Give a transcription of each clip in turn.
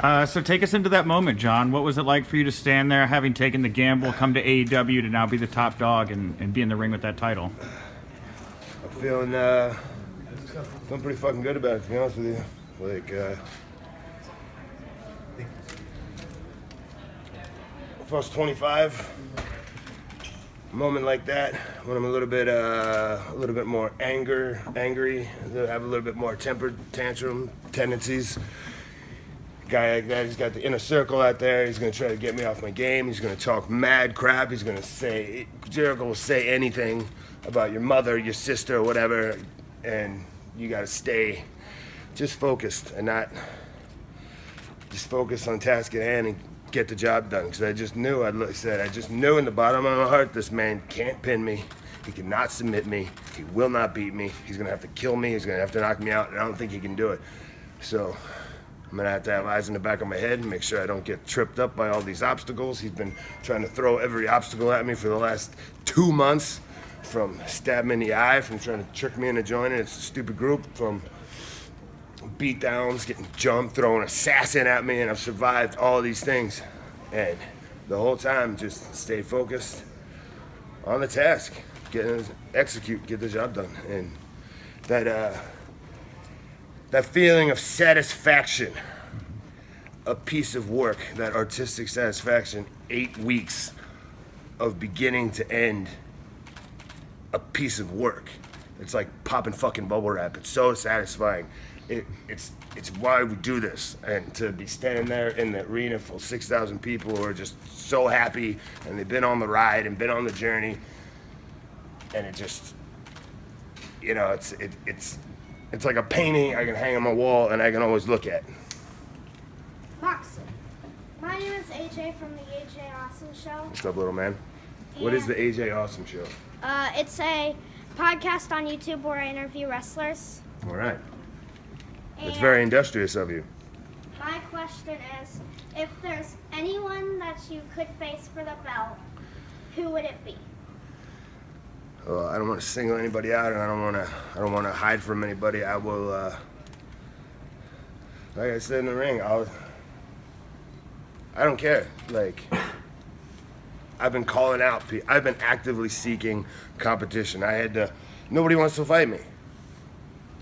So take us into that moment, John. What was it like for you to stand there, having taken the gamble, come to AEW to now be the top dog and be in the ring with that title? I'm feeling pretty fucking good about it, to be honest with you. Like, if I was 25, a moment like that, when I'm a little bit more angry, have a little bit more tempered tantrum tendencies. Guy like that, he's got the inner circle out there. He's gonna try to get me off my game. He's gonna talk mad crap. He's gonna say, Jericho will say anything about your mother, your sister, or whatever, and you gotta stay just focused and not just focus on task at hand and get the job done. Because I just knew, I just knew in the bottom of my heart, this man can't pin me. He cannot submit me. He will not beat me. He's gonna have to kill me. He's gonna have to knock me out, and I don't think he can do it. So I'm gonna have to have eyes in the back of my head and make sure I don't get tripped up by all these obstacles. He's been trying to throw every obstacle at me for the last 2 months, from stabbing me in the eye, from trying to trick me into joining. It's a stupid group, from beat downs, getting jumped, throwing assassin at me, and I've survived all these things. And the whole time, just stay focused on the task, execute, get the job done. And that feeling of satisfaction, a piece of work, that artistic satisfaction, 8 weeks of beginning to end, a piece of work. It's like popping fucking bubble wrap. It's so satisfying. It's why we do this. And to be standing there in the arena full of 6,000 people who are just so happy, and they've been on the ride and been on the journey, and it just, you know, it's like a painting I can hang on my wall and I can always look at. Moxley. My name is AJ from the AJ Awesome Show. What's up, little man? What is the AJ Awesome Show? It's a podcast on YouTube where I interview wrestlers. All right. It's And very industrious of you. my question is, if there's anyone that you could face for the belt, who would it be? Well, I don't want to single anybody out, and I don't want to hide from anybody. I will, like I said in the ring, I don't care. Like, I've been calling out. I've been actively seeking competition. Nobody wants to fight me.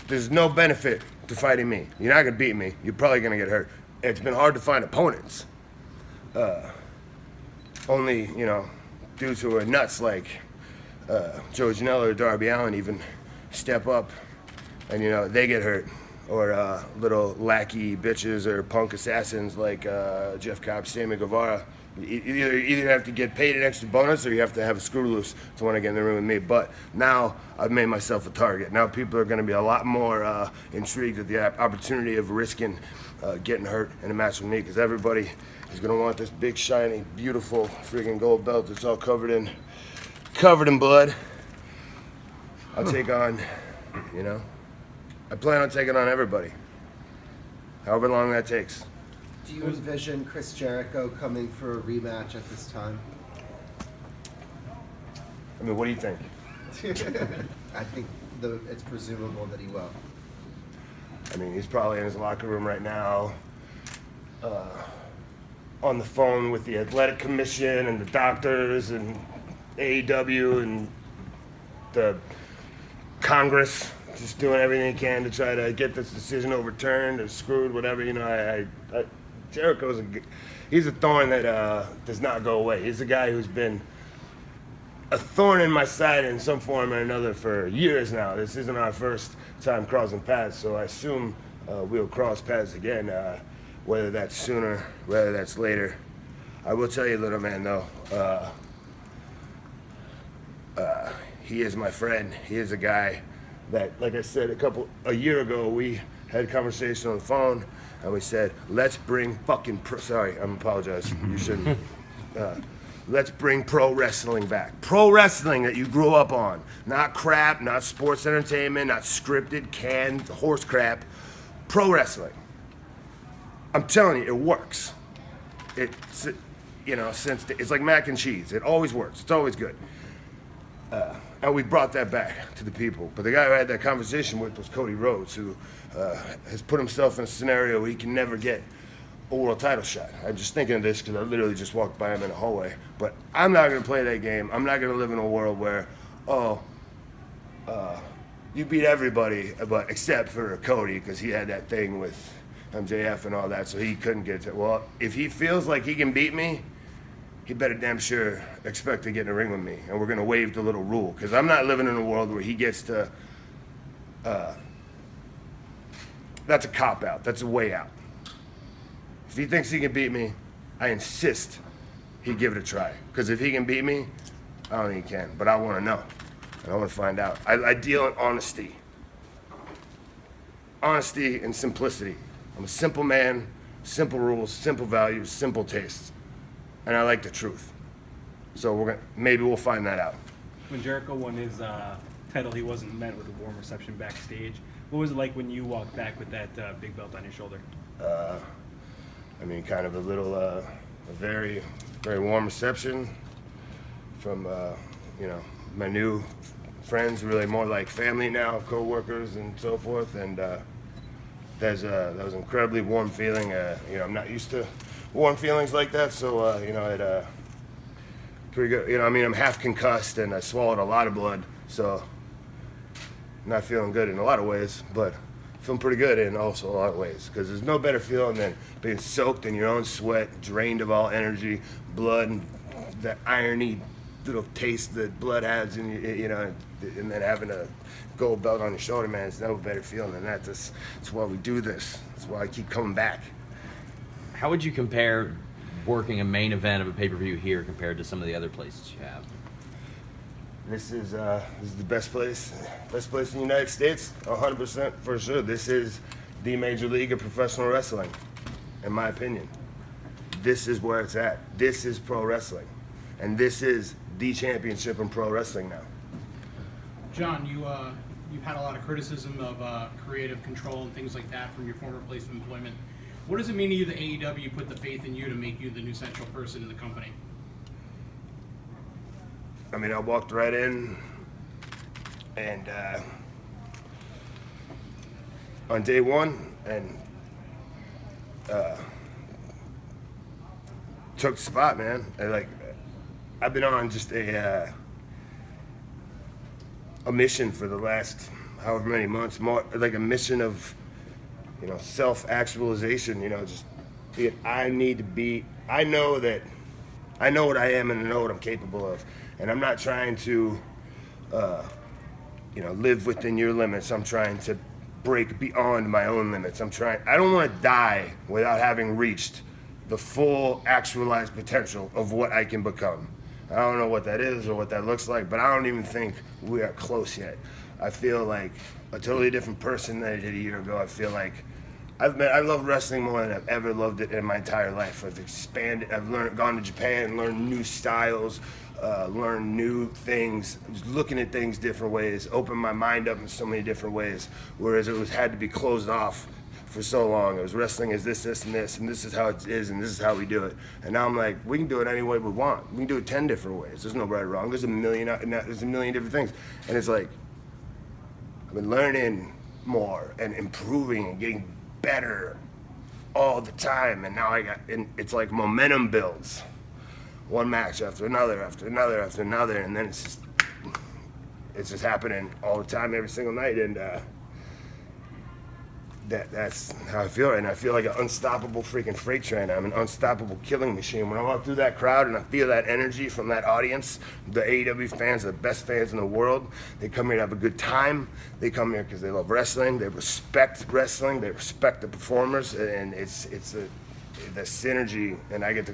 There's no benefit to fighting me. You're not gonna beat me. You're probably gonna get hurt. It's been hard to find opponents. Only, dudes who are nuts like Joe Janela or Darby Allin even step up and, they get hurt. Or little lackey bitches or punk assassins like Jeff Cobb, Sammy Guevara. You either have to get paid an extra bonus or you have to have a screw loose to want to get in the room with me. But now I've made myself a target. Now people are going to be a lot more intrigued at the opportunity of risking getting hurt in a match with me, because everybody is going to want this big, shiny, beautiful freaking gold belt that's all covered in blood. I'll take on, I plan on taking on everybody, however long that takes. Do you envision Chris Jericho coming for a rematch at this time? I mean, what do you think? I think it's presumable that he will. I mean, he's probably in his locker room right now, on the phone with the athletic commission and the doctors and AEW and the Congress, just doing everything he can to try to get this decision overturned or screwed, whatever. Jericho's he's a thorn that does not go away. He's a guy who's been a thorn in my side in some form or another for years now. This isn't our first time crossing paths, so I assume we'll cross paths again, whether that's sooner, whether that's later. I will tell you, little man, though, he is my friend. He is a guy that, like I said, a year ago, we had a conversation on the phone, and we said, let's bring sorry, I apologize. You shouldn't. Let's bring pro wrestling back. Pro wrestling that you grew up on. Not crap, not sports entertainment, not scripted, canned horse crap. Pro wrestling. I'm telling you, it works. It's like mac and cheese. It always works. It's always good. And we brought that back to the people. But the guy who I had that conversation with was Cody Rhodes, who has put himself in a scenario where he can never get a world title shot. I'm just thinking of this because I literally just walked by him in the hallway. But I'm not going to play that game. I'm not going to live in a world where, you beat everybody, but except for Cody, because he had that thing with MJF and all that, so he couldn't get to it. Well, if he feels like he can beat me, he better damn sure expect to get in the ring with me, and we're going to waive the little rule, because I'm not living in a world where he gets to, that's a cop-out. That's a way out. If he thinks he can beat me, I insist he give it a try, because if he can beat me, I don't think he can, but I want to know. I want to find out. I deal in honesty. Honesty and simplicity. I'm a simple man, simple rules, simple values, simple tastes. And I like the truth. So maybe we'll find that out. When Jericho won his title, he wasn't met with a warm reception backstage. What was it like when you walked back with that big belt on your shoulder? Kind of a very, very warm reception from, my new friends, really more like family now, co-workers and so forth, and that was an incredibly warm feeling. I'm not used to warm feelings like that, so it pretty good. I'm half concussed and I swallowed a lot of blood, so not feeling good in a lot of ways, but feeling pretty good in also a lot of ways, because there's no better feeling than being soaked in your own sweat, drained of all energy, blood, and that irony little taste that blood has in and then having a gold belt on your shoulder, man, it's no better feeling than that. That's why we do this. That's why I keep coming back. How would you compare working a main event of a pay-per-view here compared to some of the other places you have? This is the best place in the United States, 100% for sure. This is the major league of professional wrestling, in my opinion. This is where it's at. This is pro wrestling, and this is the championship in pro wrestling now. John, you've had a lot of criticism of creative control and things like that from your former place of employment. What does it mean to you that AEW put the faith in you to make you the new central person in the company? I walked right in, and on day one, and took the spot, man. And I've been on just a mission for the last however many months, more like a mission of, self-actualization, just being, I know what I am and I know what I'm capable of. And I'm not trying to, live within your limits. I'm trying to break beyond my own limits. I don't want to die without having reached the full actualized potential of what I can become. I don't know what that is or what that looks like, but I don't even think we are close yet. I feel like a totally different person than I did a year ago. I feel like I love wrestling more than I've ever loved it in my entire life. I've expanded. I've gone to Japan, learned new styles, learned new things, just looking at things different ways, opened my mind up in so many different ways. Whereas it had to be closed off for so long. It was wrestling is this, and this is how it is, and this is how we do it. And now I'm like, we can do it any way we want. We can do it 10 different ways. There's no right or wrong. There's a million different things. And it's like, I've been learning more and improving and getting better all the time. And now and it's like momentum builds. One match after another, and then it's just happening all the time, every single night. And that's how I feel, and I feel like an unstoppable freaking freight train. I'm an unstoppable killing machine. When I walk through that crowd and I feel that energy from that audience, the AEW fans are the best fans in the world. They come here to have a good time. They come here because they love wrestling. They respect wrestling. They respect the performers, and it's the synergy. And I get to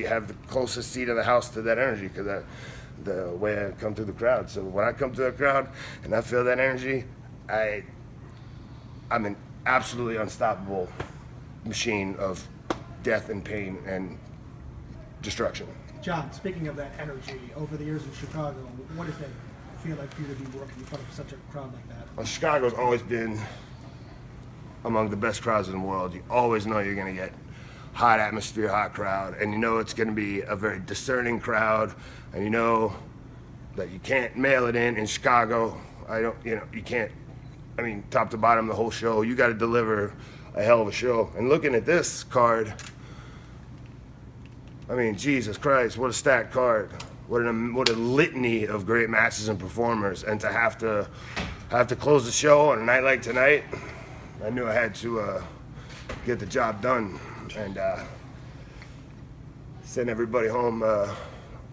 have the closest seat of the house to that energy because the way I come through the crowd. So when I come through the crowd and I feel that energy, I'm an absolutely unstoppable machine of death and pain and destruction. John, speaking of that energy, over the years in Chicago, what does that feel like for you to be working in front of such a crowd like that? Well, Chicago's always been among the best crowds in the world. You always know you're going to get hot atmosphere, hot crowd, and you know it's going to be a very discerning crowd, and you know that you can't mail it in Chicago. You can't. Top to bottom, the whole show, you got to deliver a hell of a show. And looking at this card, I mean, Jesus Christ, what a stacked card. What a litany of great matches and performers. And to have to close the show on a night like tonight, I knew I had to get the job done and send everybody home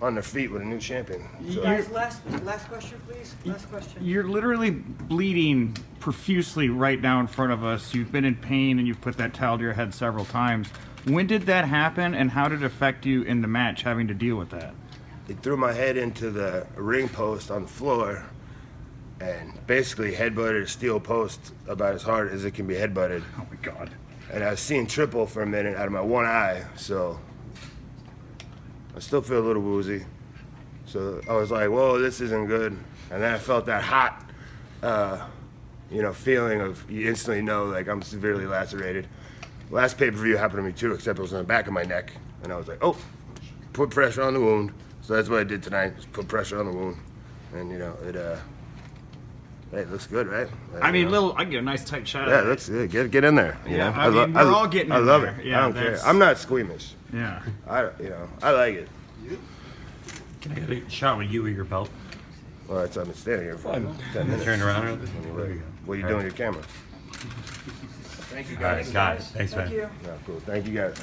on their feet with a new champion. So, Guys, last question, please. Last question. You're literally bleeding profusely right now in front of us. You've been in pain and you've put that towel to your head several times. When did that happen, and how did it affect you in the match, having to deal with that? he threw my head into the ring post on the floor and basically headbutted a steel post about as hard as it can be headbutted. Oh my God. And I was seeing triple for a minute out of my one eye, so I still feel a little woozy. So I was like, whoa, this isn't good. And then I felt that hot, feeling of, you instantly know, like, I'm severely lacerated. Last pay-per-view happened to me too, except it was on the back of my neck. And I was like, oh, put pressure on the wound. So that's what I did tonight, just put pressure on the wound. And, it looks good, right? I mean, I get a nice tight shot. Yeah, of it. looks good. Get in there. You Yeah, know? I mean, we're all getting I in love there. it. Yeah, I don't care. that's- I'm not squeamish. Yeah. I like it. Can I get a shot with you with your belt? Well, that's I've been standing here for 10 minutes. Turn around. What are you doing with your camera? All right, guys. Thanks, man. Thank you. Yeah, cool. Thank you guys.